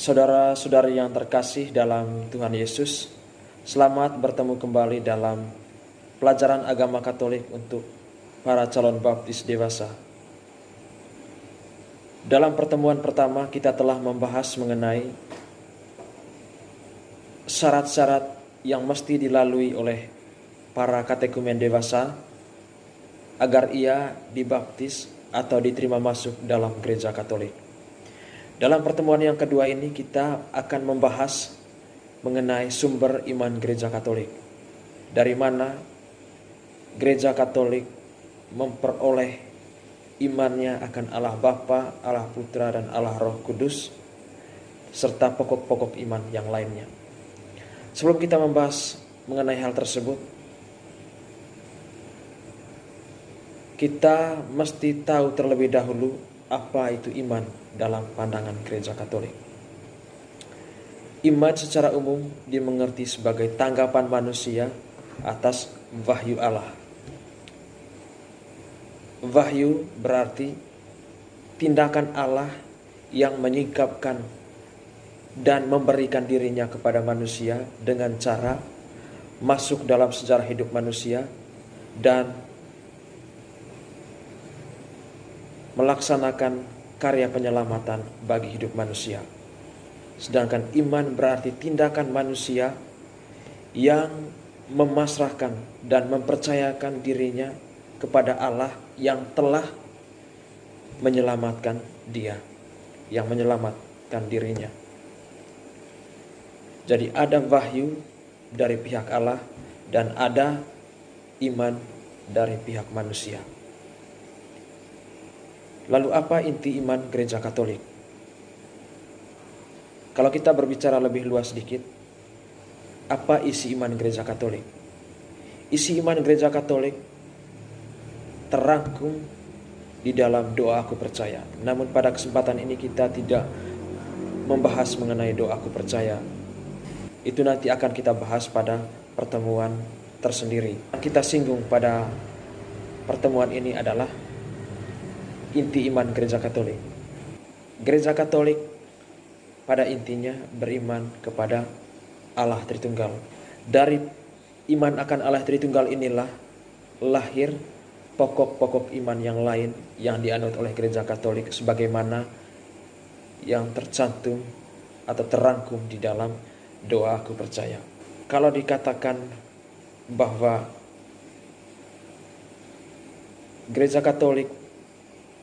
Saudara-saudari yang terkasih dalam Tuhan Yesus, selamat bertemu kembali dalam pelajaran agama Katolik untuk para calon baptis dewasa. Dalam pertemuan pertama kita telah membahas mengenai syarat-syarat yang mesti dilalui oleh para katekumen dewasa agar ia dibaptis atau diterima masuk dalam gereja Katolik. Dalam pertemuan yang kedua ini kita akan membahas mengenai sumber iman gereja Katolik. Dari mana gereja Katolik memperoleh imannya akan Allah Bapa, Allah Putra, dan Allah Roh Kudus, serta pokok-pokok iman yang lainnya. Sebelum kita membahas mengenai hal tersebut, kita mesti tahu terlebih dahulu apa itu iman dalam pandangan gereja Katolik. Iman secara umum dimengerti sebagai tanggapan manusia atas wahyu Allah. Wahyu berarti tindakan Allah yang menyingkapkan dan memberikan dirinya kepada manusia dengan cara masuk dalam sejarah hidup manusia dan melaksanakan karya penyelamatan bagi hidup manusia. Sedangkan iman berarti tindakan manusia yang memasrahkan dan mempercayakan dirinya kepada Allah yang telah menyelamatkan dia, yang menyelamatkan dirinya. Jadi ada wahyu dari pihak Allah dan ada iman dari pihak manusia. Lalu apa inti iman gereja Katolik? Kalau kita berbicara lebih luas sedikit, apa isi iman gereja Katolik? Isi iman gereja Katolik terangkum di dalam doa aku percaya. Namun pada kesempatan ini kita tidak membahas mengenai doa aku percaya. Itu nanti akan kita bahas pada pertemuan tersendiri. Kita singgung pada pertemuan ini adalah inti iman gereja Katolik. Gereja Katolik pada intinya beriman kepada Allah Tritunggal. Dari iman akan Allah Tritunggal inilah lahir pokok-pokok iman yang lain yang dianut oleh gereja Katolik sebagaimana yang tercantum atau terangkum di dalam doa aku percaya. Kalau dikatakan bahwa gereja Katolik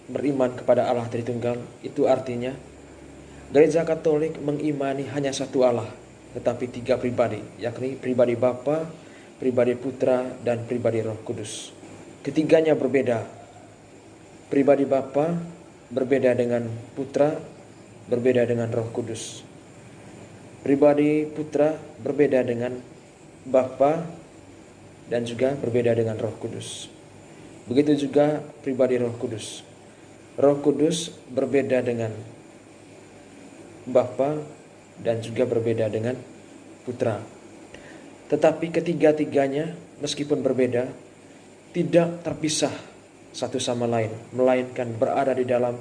beriman kepada Allah Tritunggal, itu artinya gereja Katolik mengimani hanya satu Allah, tetapi tiga pribadi, yakni pribadi Bapa, pribadi Putra, dan pribadi Roh Kudus. Ketiganya berbeda. Pribadi Bapa berbeda dengan Putra, berbeda dengan Roh Kudus. Pribadi Putra berbeda dengan Bapa dan juga berbeda dengan Roh Kudus. Begitu juga pribadi Roh Kudus. Roh Kudus berbeda dengan Bapa dan juga berbeda dengan Putra. Tetapi ketiga-tiganya meskipun berbeda tidak terpisah satu sama lain, melainkan berada di dalam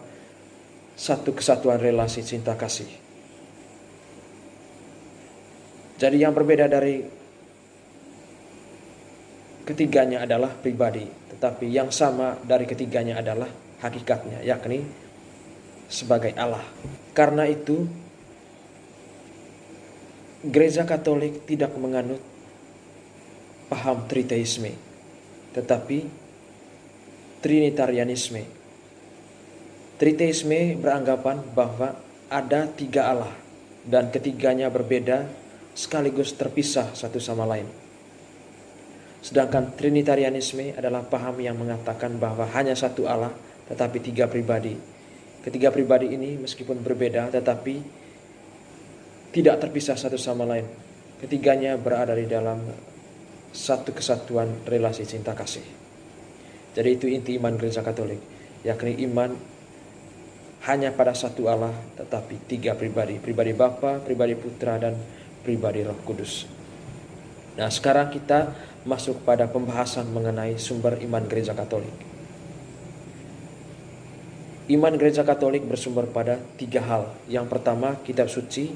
satu kesatuan relasi cinta kasih. Jadi yang berbeda dari ketiganya adalah pribadi, tetapi yang sama dari ketiganya adalah hakikatnya, yakni sebagai Allah. Karena itu gereja Katolik tidak menganut paham triteisme, tetapi trinitarianisme. Triteisme beranggapan bahwa ada tiga Allah dan ketiganya berbeda sekaligus terpisah satu sama lain. Sedangkan trinitarianisme adalah paham yang mengatakan bahwa hanya satu Allah tetapi tiga pribadi. Ketiga pribadi ini meskipun berbeda tetapi tidak terpisah satu sama lain. Ketiganya berada di dalam satu kesatuan relasi cinta kasih. Jadi itu inti iman gereja Katolik, yakni iman hanya pada satu Allah tetapi tiga pribadi. Pribadi Bapa, pribadi Putra, dan pribadi Roh Kudus. Nah, sekarang kita masuk pada pembahasan mengenai sumber iman gereja Katolik. Iman gereja Katolik bersumber pada 3 hal. Yang pertama, kitab suci.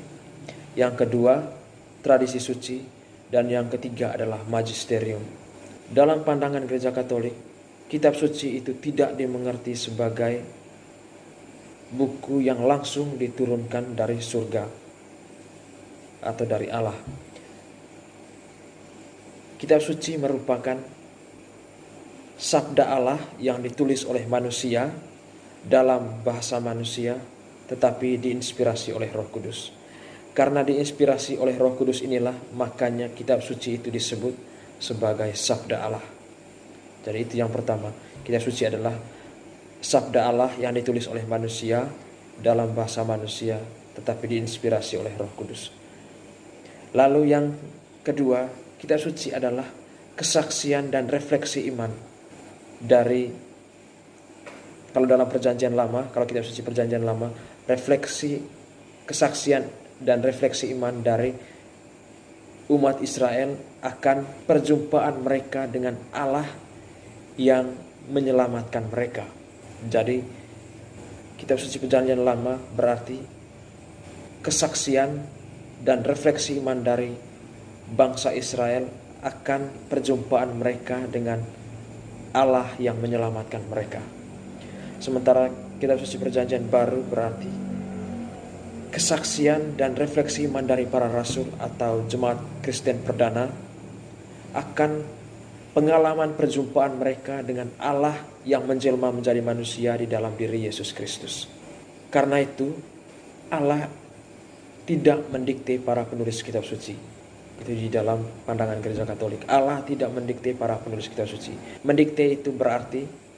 Yang kedua, tradisi suci. Dan yang ketiga adalah magisterium. Dalam pandangan gereja Katolik, kitab suci itu tidak dimengerti sebagai buku yang langsung diturunkan dari surga atau dari Allah. Kitab suci merupakan sabda Allah yang ditulis oleh manusia dalam bahasa manusia, tetapi diinspirasi oleh Roh Kudus. Karena diinspirasi oleh Roh Kudus inilah, makanya kitab suci itu disebut sebagai sabda Allah. Jadi itu yang pertama, kitab suci adalah sabda Allah yang ditulis oleh manusia dalam bahasa manusia, tetapi diinspirasi oleh Roh Kudus. Lalu yang kedua, kitab suci adalah kesaksian dan refleksi iman dari, kalau dalam perjanjian lama, kalau kitab suci perjanjian lama, refleksi, kesaksian dan refleksi iman dari umat Israel akan perjumpaan mereka dengan Allah yang menyelamatkan mereka. Jadi kitab suci perjanjian lama berarti kesaksian dan refleksi iman dari bangsa Israel akan perjumpaan mereka dengan Allah yang menyelamatkan mereka. Sementara kitab suci perjanjian baru berarti kesaksian dan refleksi iman dari para rasul atau jemaat Kristen perdana akan pengalaman perjumpaan mereka dengan Allah yang menjelma menjadi manusia di dalam diri Yesus Kristus. Karena itu Allah tidak mendikte para penulis kitab suci. Itu di dalam pandangan gereja Katolik. Allah tidak mendikte para penulis kitab suci. Mendikte itu berarti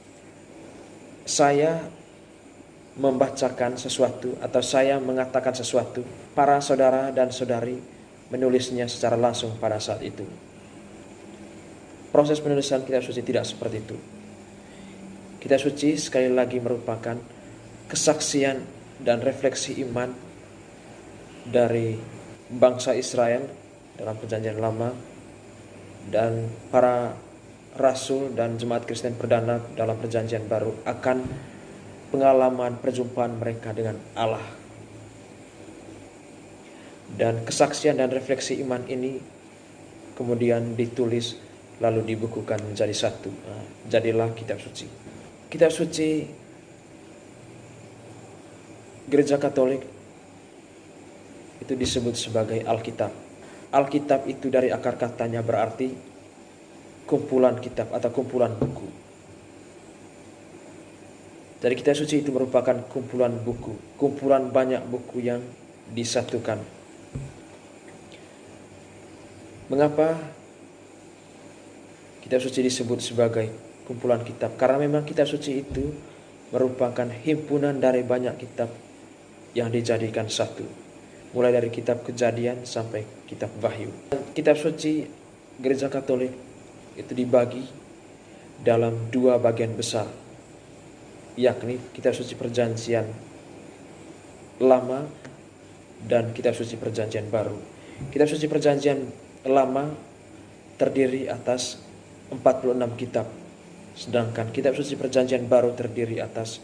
saya membacakan sesuatu atau saya mengatakan sesuatu, para saudara dan saudari menulisnya secara langsung pada saat itu. Proses penulisan kitab suci tidak seperti itu. Kitab suci sekali lagi merupakan kesaksian dan refleksi iman dari bangsa Israel dalam perjanjian lama dan para rasul dan jemaat Kristen perdana dalam perjanjian baru akan pengalaman perjumpaan mereka dengan Allah. Dan kesaksian dan refleksi iman ini kemudian ditulis lalu dibukukan menjadi satu. Jadilah kitab suci. Kitab suci gereja Katolik itu disebut sebagai Alkitab. Alkitab itu dari akar katanya berarti kumpulan kitab atau kumpulan buku. Jadi kitab suci itu merupakan kumpulan buku, kumpulan banyak buku yang disatukan. Mengapa kitab suci disebut sebagai kumpulan kitab? Karena memang kitab suci itu merupakan himpunan dari banyak kitab yang dijadikan satu. Mulai dari kitab Kejadian sampai kitab Wahyu. Kitab suci gereja Katolik itu dibagi dalam 2 bagian besar, yakni kitab suci perjanjian lama dan kitab suci perjanjian baru. Kitab suci perjanjian lama terdiri atas 46 kitab, sedangkan kitab suci perjanjian baru terdiri atas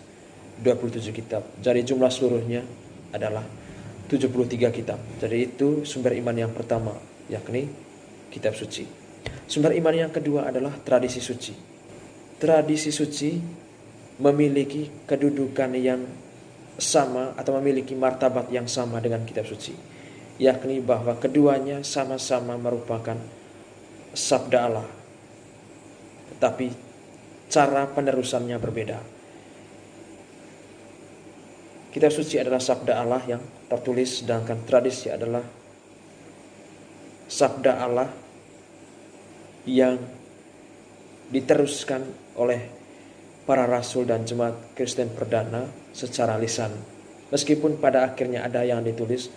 27 kitab. Jadi jumlah seluruhnya adalah 73 kitab. Jadi itu sumber iman yang pertama, yakni kitab suci. Sumber iman yang kedua adalah tradisi suci. Tradisi suci memiliki kedudukan yang sama atau memiliki martabat yang sama dengan kitab suci, yakni bahwa keduanya sama-sama merupakan sabda Allah, tetapi cara penerusannya berbeda. Kitab suci adalah sabda Allah yang tertulis, sedangkan tradisi adalah sabda Allah yang diteruskan oleh para rasul dan jemaat Kristen perdana secara lisan. Meskipun pada akhirnya ada yang ditulis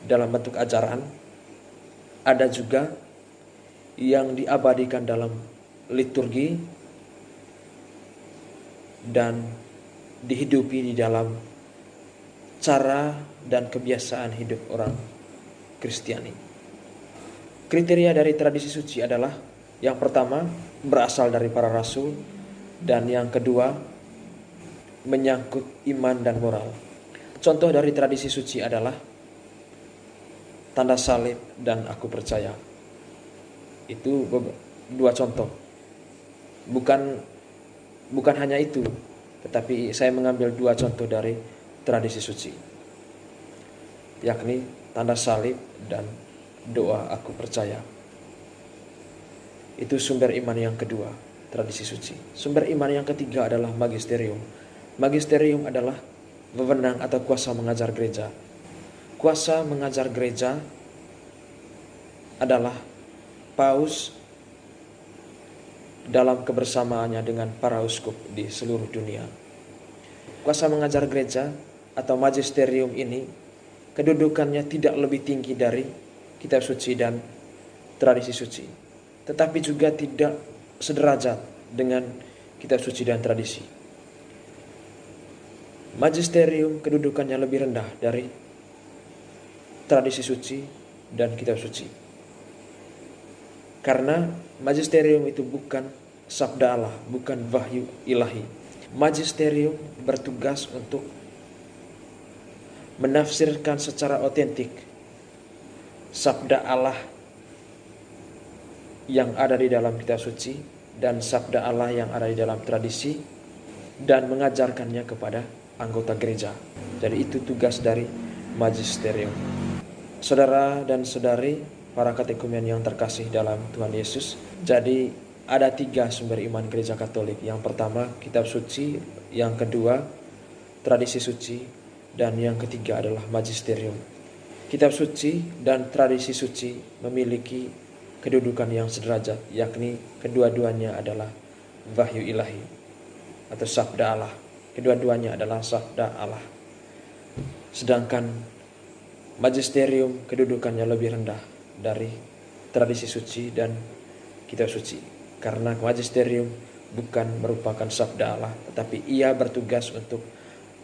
dalam bentuk ajaran, ada juga yang diabadikan dalam liturgi dan dihidupi di dalam cara dan kebiasaan hidup orang Kristiani. Kriteria dari tradisi suci adalah yang pertama berasal dari para rasul, dan yang kedua menyangkut iman dan moral. Contoh dari tradisi suci adalah tanda salib dan aku percaya. Itu dua contoh. Bukan hanya itu, tetapi saya mengambil dua contoh dari tradisi suci, yakni tanda salib dan doa aku percaya. Itu sumber iman yang kedua, tradisi suci. Sumber iman yang ketiga adalah magisterium. Magisterium adalah wewenang atau kuasa mengajar gereja. Kuasa mengajar gereja adalah paus dalam kebersamaannya dengan para uskup di seluruh dunia. Kuasa mengajar gereja atau magisterium ini kedudukannya tidak lebih tinggi dari kitab suci dan tradisi suci, tetapi juga tidak sederajat dengan kitab suci dan tradisi. Magisterium kedudukannya lebih rendah dari tradisi suci dan kitab suci. Karena magisterium itu bukan sabda Allah, bukan wahyu ilahi. Magisterium bertugas untuk menafsirkan secara otentik sabda Allah yang ada di dalam kitab suci dan sabda Allah yang ada di dalam tradisi dan mengajarkannya kepada anggota gereja. Jadi itu tugas dari magisterium. Saudara dan saudari, para katekumen yang terkasih dalam Tuhan Yesus, jadi ada 3 sumber iman gereja Katolik. Yang pertama kitab suci, yang kedua tradisi suci, dan yang ketiga adalah magisterium. Kitab suci dan tradisi suci memiliki kedudukan yang sederajat, yakni kedua-duanya adalah wahyu ilahi atau sabda Allah. Kedua-duanya adalah sabda Allah. Sedangkan magisterium kedudukannya lebih rendah dari tradisi suci dan kitab suci, karena magisterium bukan merupakan sabda Allah, tetapi ia bertugas untuk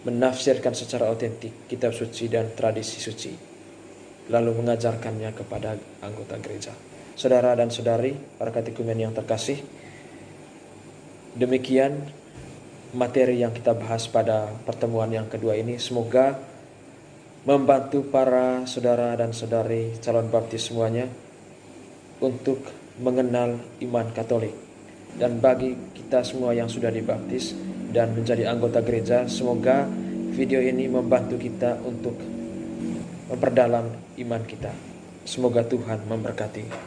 menafsirkan secara otentik kitab suci dan tradisi suci, lalu mengajarkannya kepada anggota gereja. Saudara dan saudari, para katekumen yang terkasih, demikian materi yang kita bahas pada pertemuan yang kedua ini. Semoga membantu para saudara dan saudari calon baptis semuanya untuk mengenal iman Katolik. Dan bagi kita semua yang sudah dibaptis dan menjadi anggota gereja, semoga video ini membantu kita untuk memperdalam iman kita. Semoga Tuhan memberkati.